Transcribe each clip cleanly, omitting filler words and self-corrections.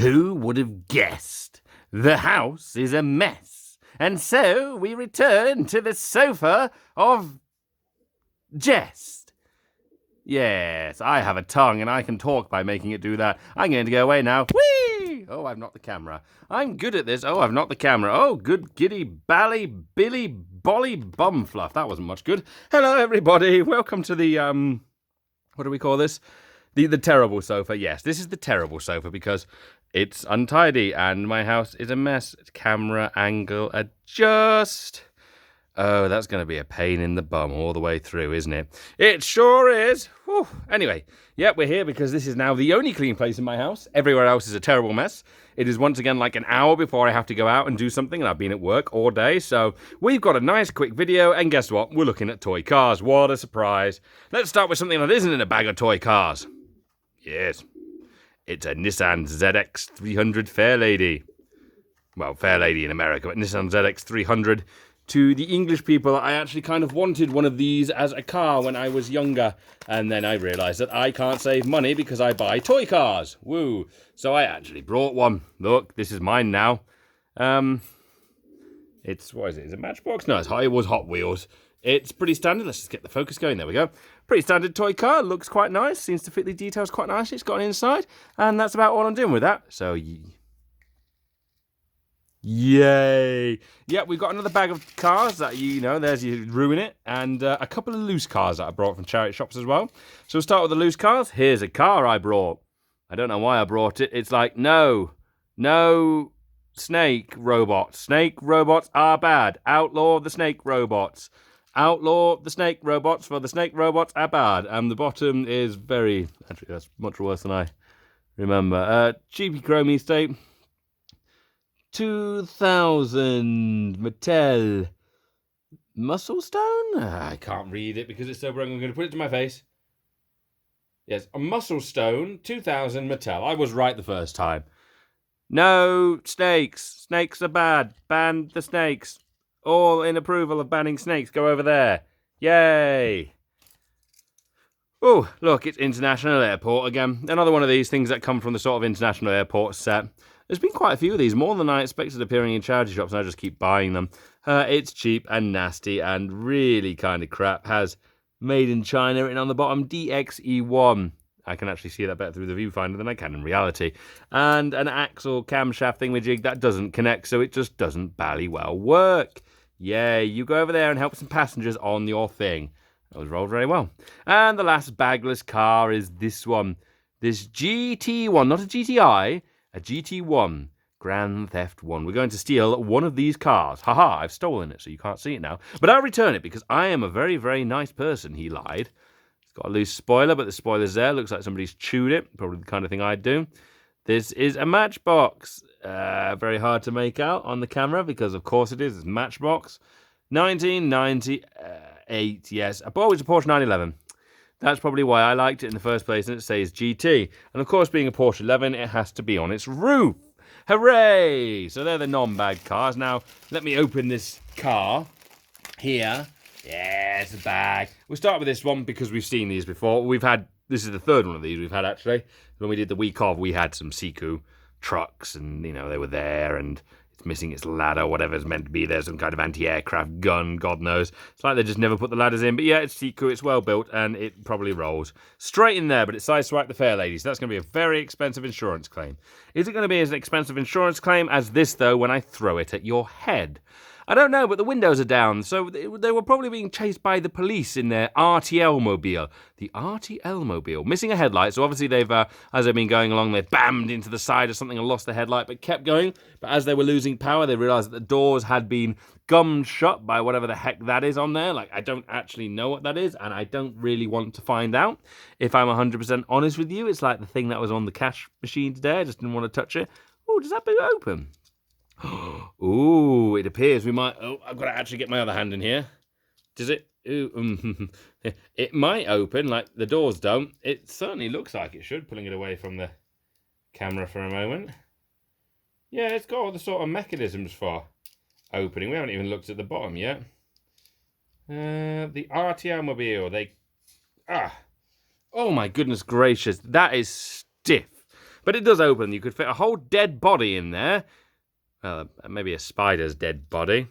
Who would have guessed? The house is a mess. And so we return to the sofa of jest. Yes, I have a tongue and I can talk by making it do that. I'm going to go away now. Whee! Oh, I've knocked the camera. I'm good at this. Oh, I've knocked the camera. Oh, good giddy bally billy bolly bum fluff. That wasn't much good. Hello, everybody. Welcome to the, what do we call this? The terrible sofa. Yes, this is the terrible sofa because it's untidy and my house is a mess. Camera angle adjust. Oh, that's going to be a pain in the bum all the way through, isn't it? It sure is. Whew. Anyway, yep, we're here because this is now the only clean place in my house. Everywhere else is a terrible mess. It is once again like an hour before I have to go out and do something, and I've been at work all day. So we've got a nice quick video, and guess what? We're looking at toy cars. What a surprise. Let's start with something that isn't in a bag of toy cars. Yes, it's a Nissan ZX300 Fairlady. Well, Fairlady in America, but Nissan ZX300. To the English people, I actually kind of wanted one of these as a car when I was younger. And then I realised that I can't save money because I buy toy cars. Woo. So I actually brought one. Look, this is mine now. It's, what is it? Is it Matchbox? No, it was Hot Wheels. It's pretty standard. Let's just get the focus going. There we go. Pretty standard toy car. Looks quite nice. Seems to fit the details quite nicely. It's got an inside. And that's about all I'm doing with that. So, yay. Yeah, we've got another bag of cars that, there's you ruin it. And a couple of loose cars that I brought from charity shops as well. So we'll start with the loose cars. Here's a car I brought. I don't know why I brought it. It's like, no snake robots. Snake robots are bad. Outlaw the snake robots. Outlaw the snake robots, for the snake robots are bad. And the bottom is actually, that's much worse than I remember. Cheapy Chromie State. 2000 Mattel Muscle Stone? I can't read it because it's so broken. I'm going to put it to my face. Yes, a Muscle Stone, 2000 Mattel. I was right the first time. No snakes. Snakes are bad. Ban the snakes. All in approval of banning snakes. Go over there. Yay. Oh, look, it's International Airport again. Another one of these things that come from the sort of International Airport set. There's been quite a few of these, more than I expected appearing in charity shops, and I just keep buying them. It's cheap and nasty and really kind of crap. Has made in China written on the bottom, DXE1. I can actually see that better through the viewfinder than I can in reality. And an axle camshaft thingamajig that doesn't connect, so it just doesn't bally well work. Yay, you go over there and help some passengers on your thing. That was rolled very well. And the last bagless car is this one. This GT1, not a GTI, a GT1, Grand Theft 1. We're going to steal one of these cars. Haha, I've stolen it, so you can't see it now. But I'll return it because I am a very, very nice person, he lied. It's got a loose spoiler, but the spoiler's there. Looks like somebody's chewed it. Probably the kind of thing I'd do. This is a Matchbox. Very hard to make out on the camera because, of course, it is. It's Matchbox. 1998, yes. Oh, it's a Porsche 911. That's probably why I liked it in the first place, and it says GT. And of course, being a Porsche 11, it has to be on its roof. Hooray! So they're the non-bag cars. Now, let me open this car here. Yeah, it's a bag. We'll start with this one because we've seen these before. This is the third one of these we've had, actually. When we did the week off, we had some Siku trucks, and, they were there, and it's missing its ladder, whatever's meant to be there, some kind of anti-aircraft gun, God knows. It's like they just never put the ladders in, but yeah, it's Siku, it's well built, and it probably rolls. Straight in there, but it's sideswiped the Fairlady, so that's going to be a very expensive insurance claim. Is it going to be as expensive insurance claim as this, though, when I throw it at your head? I don't know, but the windows are down, so they were probably being chased by the police in their RTL mobile. The RTL mobile. Missing a headlight, so obviously they've, as they've been going along, they've bammed into the side of something and lost the headlight, but kept going. But as they were losing power, they realised that the doors had been gummed shut by whatever the heck that is on there. Like, I don't actually know what that is, and I don't really want to find out. If I'm 100% honest with you, it's like the thing that was on the cash machine today. I just didn't want to touch it. Oh, does that boot open? Ooh, it appears we might... Oh, I've got to actually get my other hand in here. Does it? Ooh, it might open, like the doors don't. It certainly looks like it should, pulling it away from the camera for a moment. Yeah, it's got all the sort of mechanisms for opening. We haven't even looked at the bottom yet. The RTL mobile, oh my goodness gracious, that is stiff. But it does open. You could fit a whole dead body in there. Maybe a spider's dead body.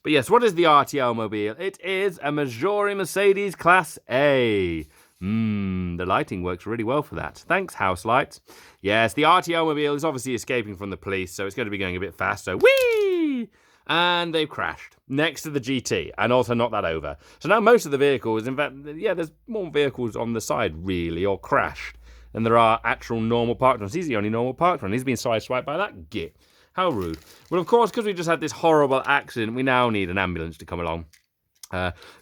But yes, what is the RTO mobile? It is a Maggiore Mercedes Class A. The lighting works really well for that. Thanks, house lights. Yes, the RTO mobile is obviously escaping from the police, so it's going to be going a bit faster. Whee! And they've crashed next to the GT and also knocked that over. So now most of the vehicles, in fact, yeah, there's more vehicles on the side, really, or crashed than there are actual normal parked ones. He's the only normal parked one. He's been sideswiped by that git. How rude. Well, of course, because we just had this horrible accident, we now need an ambulance to come along.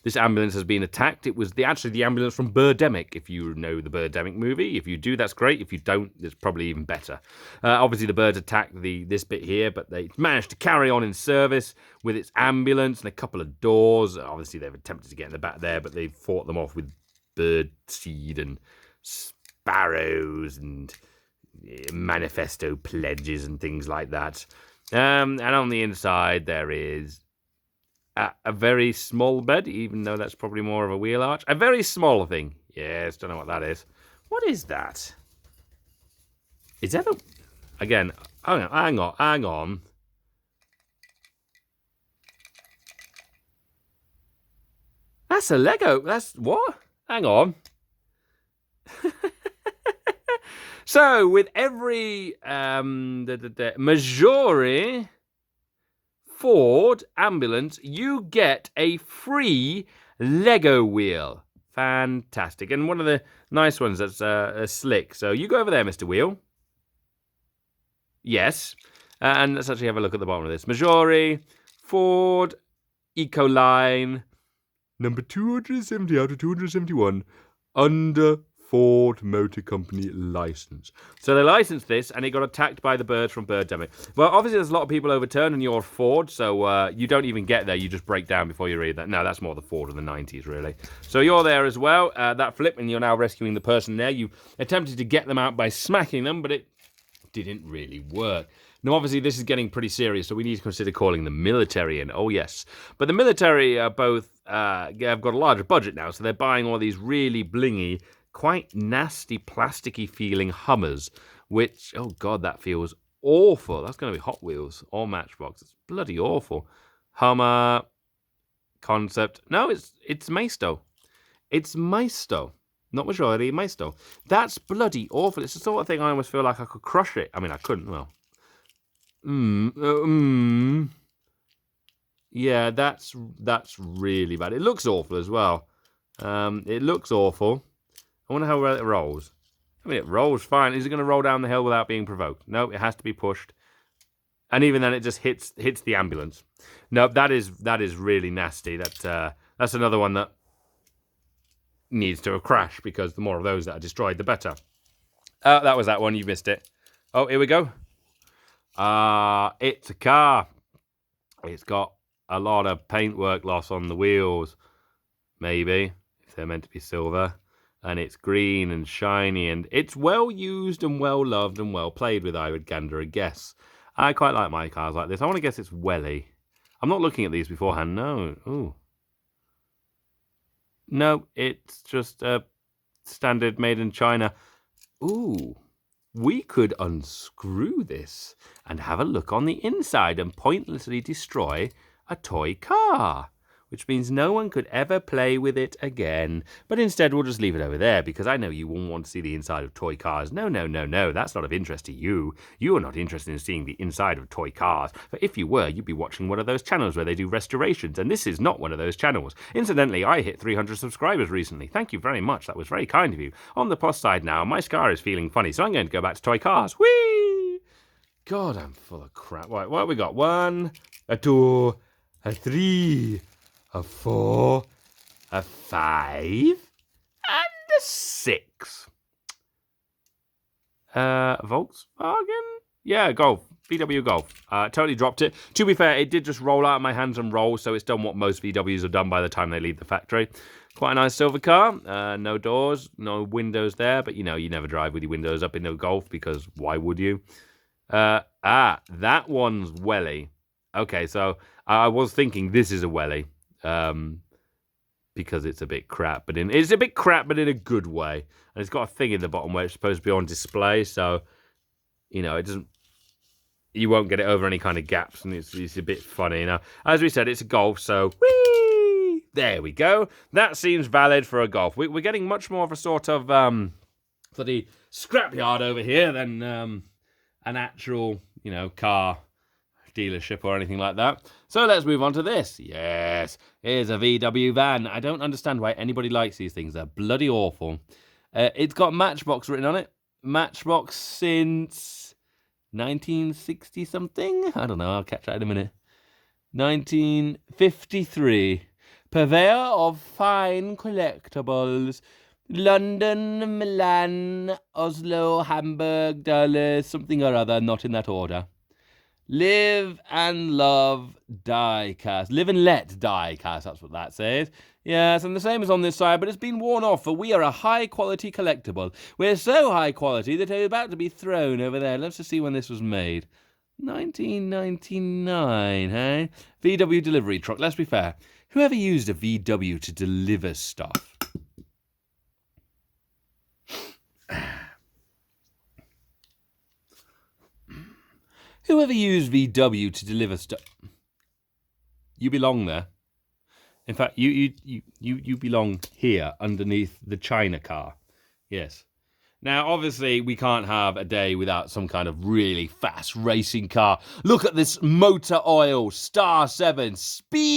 This ambulance has been attacked. It was actually the ambulance from Birdemic, if you know the Birdemic movie. If you do, that's great. If you don't, it's probably even better. Obviously, the birds attacked this bit here, but they managed to carry on in service with its ambulance and a couple of doors. Obviously, they've attempted to get in the back there, but they fought them off with bird seed and sparrows and manifesto pledges and things like that. And on the inside, there is a very small bed, even though that's probably more of a wheel arch. A very small thing. Yes, don't know what that is. What is that? Is that a... Again, hang on. That's a Lego. That's... What? Hang on. So, with every Maggiore Ford ambulance, you get a free Lego wheel. Fantastic. And one of the nice ones that's slick. So you go over there, Mr. Wheel. Yes. And let's actually have a look at the bottom of this. Maggiore Ford Ecoline number 270 out of 271 under Ford Motor Company license. So they licensed this, and it got attacked by the birds from Birdemic. Well, obviously there's a lot of people overturned, and you're Ford, so you don't even get there. You just break down before you read that. No, that's more the Ford of the 90s, really. So you're there as well. That flip, and you're now rescuing the person there. You attempted to get them out by smacking them, but it didn't really work. Now, obviously, this is getting pretty serious, so we need to consider calling the military in. Oh, yes. But the military have got a larger budget now, so they're buying all these really blingy, quite nasty, plasticky feeling Hummers, which, oh God, that feels awful. That's going to be Hot Wheels or Matchbox. It's bloody awful. Hummer, Concept. No, it's Maisto. It's Maisto. Not Majority, Maisto. That's bloody awful. It's the sort of thing I almost feel like I could crush it. I mean, I couldn't, well. Yeah, that's really bad. It looks awful as well. It looks awful. I wonder how well it rolls. I mean, it rolls fine. Is it going to roll down the hill without being provoked? No, it has to be pushed. And even then, it just hits the ambulance. No, that is really nasty. That's another one that needs to crash, because the more of those that are destroyed, the better. That was that one. You missed it. Oh, here we go. It's a car. It's got a lot of paintwork loss on the wheels, maybe, if they're meant to be silver. And it's green and shiny, and it's well used and well loved and well played with, I would gander a guess. I quite like my cars like this. I want to guess it's Welly. I'm not looking at these beforehand, no. Ooh. No, it's just a standard made in China. Ooh. We could unscrew this and have a look on the inside and pointlessly destroy a toy car, which means no one could ever play with it again. But instead, we'll just leave it over there, because I know you won't want to see the inside of toy cars. No, that's not of interest to you. You are not interested in seeing the inside of toy cars. For if you were, you'd be watching one of those channels where they do restorations, and this is not one of those channels. Incidentally, I hit 300 subscribers recently. Thank you very much. That was very kind of you. On the plus side now, my scar is feeling funny, so I'm going to go back to toy cars. Whee! God, I'm full of crap. Right, what have we got? 1, a 2, a 3... a 4, a 5, and a 6. Volkswagen? Yeah, Golf. VW Golf. Totally dropped it. To be fair, it did just roll out of my hands and roll, so it's done what most VWs have done by the time they leave the factory. Quite a nice silver car. No doors, no windows there, but you never drive with your windows up in a Golf, because why would you? That one's Welly. Okay, so I was thinking this is a Welly. Because it's a bit crap, but in a good way, and it's got a thing in the bottom where it's supposed to be on display. So you know, it doesn't. You won't get it over any kind of gaps, and it's a bit funny. Now, as we said, it's a Golf, so whee! There we go. That seems valid for a Golf. We're getting much more of a sort of bloody scrapyard over here than an actual, you know, car dealership or anything like that. So let's move on to this. Yes, here's a VW van. I don't understand why anybody likes these things. They're bloody awful. It's got Matchbox written on it. Matchbox since 1960 something. I don't know. I'll catch that in a minute. 1953. Purveyor of fine collectibles. London, Milan, Oslo, Hamburg, Dulles, something or other, not in that order. Live and love die-cast. Live and let die-cast, that's what that says. Yes, and the same is on this side, but it's been worn off, for we are a high-quality collectible. We're so high quality that it's about to be thrown over there. Let's just see when this was made. 1999, eh? VW delivery truck, let's be fair. Whoever used a VW to deliver stuff? Whoever used VW to deliver stuff, you belong there. In fact, you belong here underneath the China car. Yes. Now, obviously, we can't have a day without some kind of really fast racing car. Look at this Motor Oil Star 7 Speed!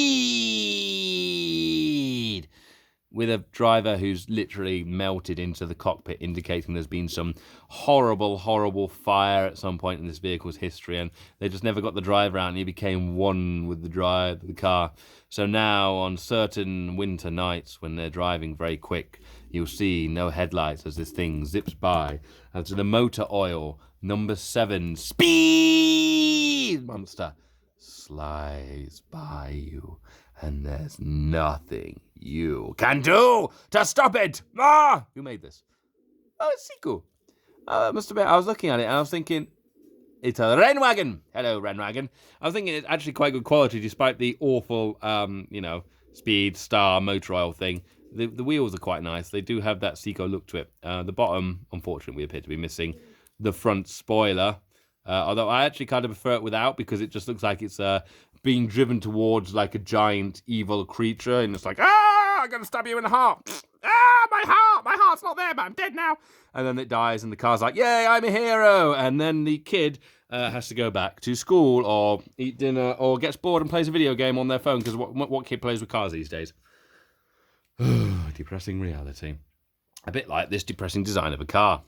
With a driver who's literally melted into the cockpit, indicating there's been some horrible, horrible fire at some point in this vehicle's history, and they just never got the driver out, and he became one with the car. So now, on certain winter nights, when they're driving very quick, you'll see no headlights as this thing zips by. And so the Motor Oil number 7 Speed monster slides by you, and there's nothing you can do to stop it. Ah! Who made this? Oh, it's Seiko. Must admit, I was looking at it and I was thinking, it's a Rennwagen. Hello, Rennwagen. I was thinking it's actually quite good quality despite the awful, Speed Star Motor Oil thing. The wheels are quite nice. They do have that Seiko look to it. The bottom, unfortunately, we appear to be missing the front spoiler. Although I actually kind of prefer it without, because it just looks like it's being driven towards like a giant evil creature, and it's like, I'm gonna stab you in the heart. My heart's not there, but I'm dead now. And then it dies, and the car's like, yay, I'm a hero. And then the kid has to go back to school or eat dinner or gets bored and plays a video game on their phone, because what kid plays with cars these days? Depressing reality. A bit like this depressing design of a car.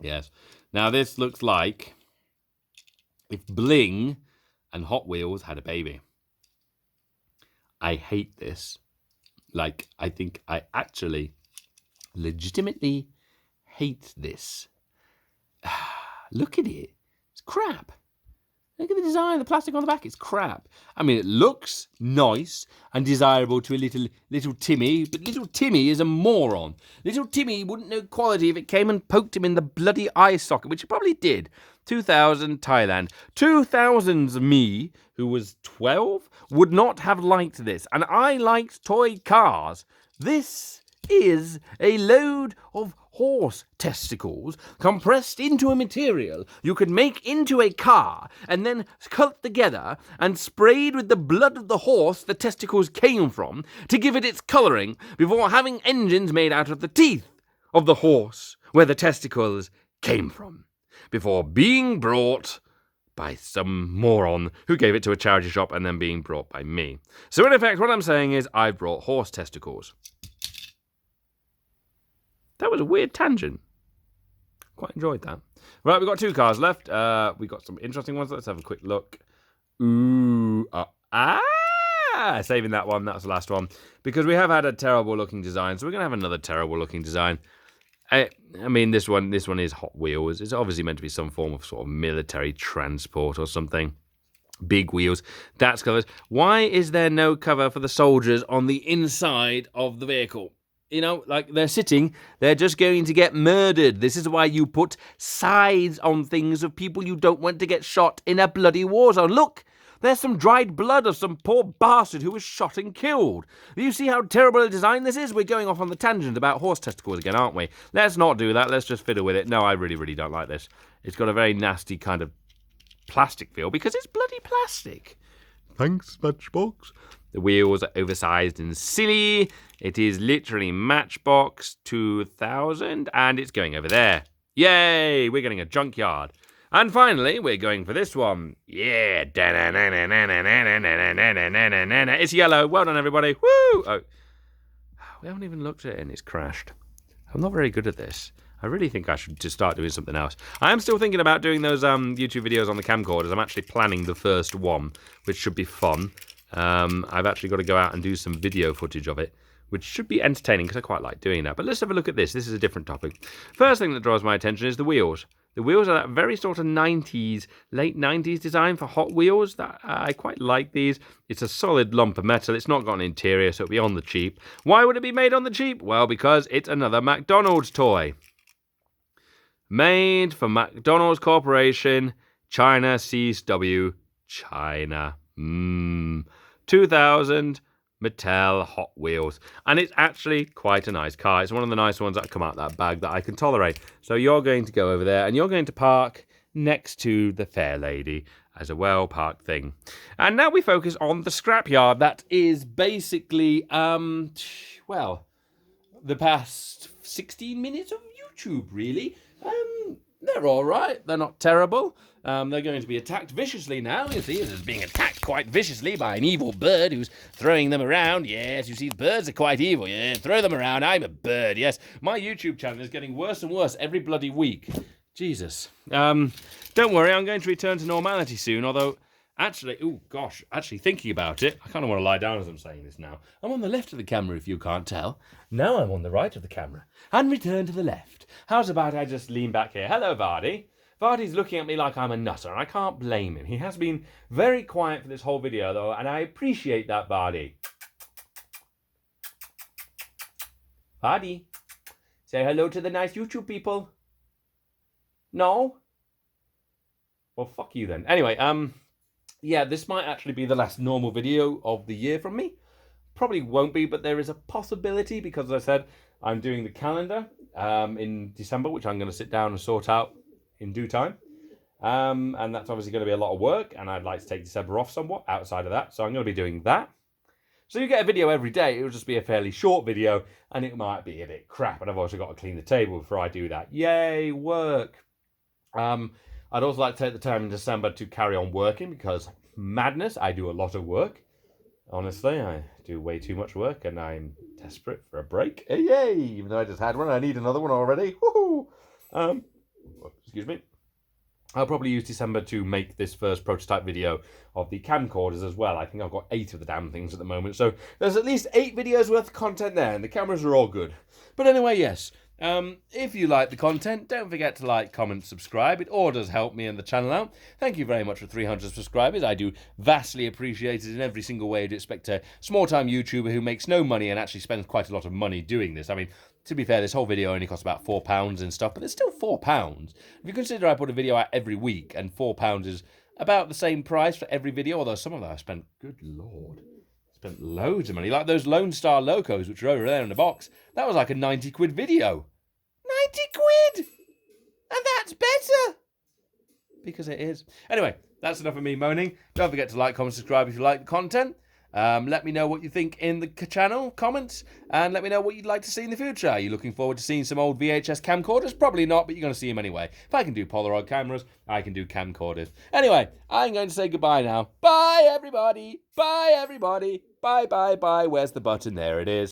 Yes. Now this looks like if Bling and Hot Wheels had a baby. I hate this. Like, I think I actually legitimately hate this. Look at it. It's crap. Look at the design, the plastic on the back, it's crap. I mean, it looks nice and desirable to a little Timmy, but little Timmy is a moron. Little Timmy wouldn't know quality if it came and poked him in the bloody eye socket, which it probably did. 2000 Thailand. 2000's me, who was 12, would not have liked this. And I liked toy cars. This is a load of horse testicles compressed into a material you could make into a car and then cut together and sprayed with the blood of the horse the testicles came from to give it its colouring before having engines made out of the teeth of the horse where the testicles came from, before being brought by some moron who gave it to a charity shop and then being brought by me. So in effect, what I'm saying is I've brought horse testicles. That was a weird tangent. Quite enjoyed that. Right, we've got 2 cars left. We've got some interesting ones. Let's have a quick look. Saving that one. That's the last one. Because we have had a terrible looking design, so we're going to have another terrible looking design. I mean, this one is Hot Wheels. It's obviously meant to be some form of sort of military transport or something. Big wheels. That's covered. Why is there no cover for the soldiers on the inside of the vehicle? You know, like they're sitting, they're just going to get murdered. This is why you put sides on things of people you don't want to get shot in a bloody war zone. Look, There's some dried blood of some poor bastard who was shot and killed. Do you see how terrible a design this is? We're going off on the tangent about horse testicles again, aren't we? Let's not do that. Let's just fiddle with it. No, I really, really don't like this. It's got a very nasty kind of plastic feel because it's bloody plastic. Thanks, Matchbox. The wheels are oversized and silly. It is literally Matchbox 2000, and it's going over there. Yay! We're getting a junkyard. And finally, we're going for this one. Yeah. It's yellow. Well done, everybody. Woo! Oh, we haven't even looked at it, and it's crashed. I'm not very good at this. I really think I should just start doing something else. I am still thinking about doing those YouTube videos on the camcorders. I'm actually planning the first one, which should be fun. I've actually got to go out and do some video footage of it, which should be entertaining because I quite like doing that. But let's have a look at this. This is a different topic. First thing that draws my attention is the wheels. The wheels are that very sort of 90s, late 90s design for Hot Wheels. That I quite like these. It's a solid lump of metal. It's not got an interior, so it'll be on the cheap. Why would it be made on the cheap? Well, because it's another McDonald's toy. Made for McDonald's Corporation, China, CSW, China. 2000 Mattel Hot Wheels. And it's actually quite a nice car. It's one of the nice ones that come out of that bag that I can tolerate. So you're going to go over there and you're going to park next to the fair lady as a well-parked thing. And now we focus on the scrapyard. That is basically, well, the past 16 minutes of YouTube, really. They're all right. They're not terrible. They're going to be attacked viciously now. You see, this is being attacked quite viciously by an evil bird who's throwing them around. Yes, you see, birds are quite evil. Yeah, throw them around. I'm a bird. Yes, my YouTube channel is getting worse and worse every bloody week. Jesus. Don't worry, I'm going to return to normality soon, although... Actually, oh gosh, actually thinking about it, I kind of want to lie down as I'm saying this now. I'm on the left of the camera if you can't tell. Now I'm on the right of the camera and return to the left. How's about I just lean back here? Hello, Vardy. Vardy's looking at me like I'm a nutter, and I can't blame him. He has been very quiet for this whole video, though, and I appreciate that, Vardy. Vardy, say hello to the nice YouTube people. No? Well, fuck you then. Anyway, yeah, this might actually be the last normal video of the year from me. Probably won't be, but there is a possibility because, as I said, I'm doing the calendar in December, which I'm going to sit down and sort out in due time. And that's obviously going to be a lot of work, and I'd like to take December off somewhat outside of that. So I'm going to be doing that. So you get a video every day. It will just be a fairly short video, and it might be a bit crap. And I've also got to clean the table before I do that. Yay, work. I'd also like to take the time in December to carry on working because madness, I do a lot of work. Honestly, I do way too much work and I'm desperate for a break. Yay! Even though I just had one, I need another one already. Woohoo! Excuse me. I'll probably use December to make this first prototype video of the camcorders as well. I think I've got 8 of the damn things at the moment. So there's at least 8 videos worth of content there and the cameras are all good. But anyway, yes. If you like the content, don't forget to like, comment, subscribe. It all does help me and the channel out. Thank you very much for 300 subscribers. I do vastly appreciate it in every single way. I'd expect a small-time YouTuber who makes no money and actually spends quite a lot of money doing this. I mean, to be fair, this whole video only costs about £4 and stuff, but it's still £4. If you consider I put a video out every week and £4 is about the same price for every video, although some of that I spent, good lord, spent loads of money. Like those Lone Star Locos, which are over there in the box. That was like a 90 quid video. 90 quid! And that's better! Because it is. Anyway, that's enough of me moaning. Don't forget to like, comment, subscribe if you like the content. Let me know what you think in the channel, comments, and let me know what you'd like to see in the future. Are you looking forward to seeing some old VHS camcorders? Probably not, but you're going to see them anyway. If I can do Polaroid cameras, I can do camcorders. Anyway, I'm going to say goodbye now. Bye, everybody. Bye, everybody. Bye, bye, bye. Where's the button? There it is.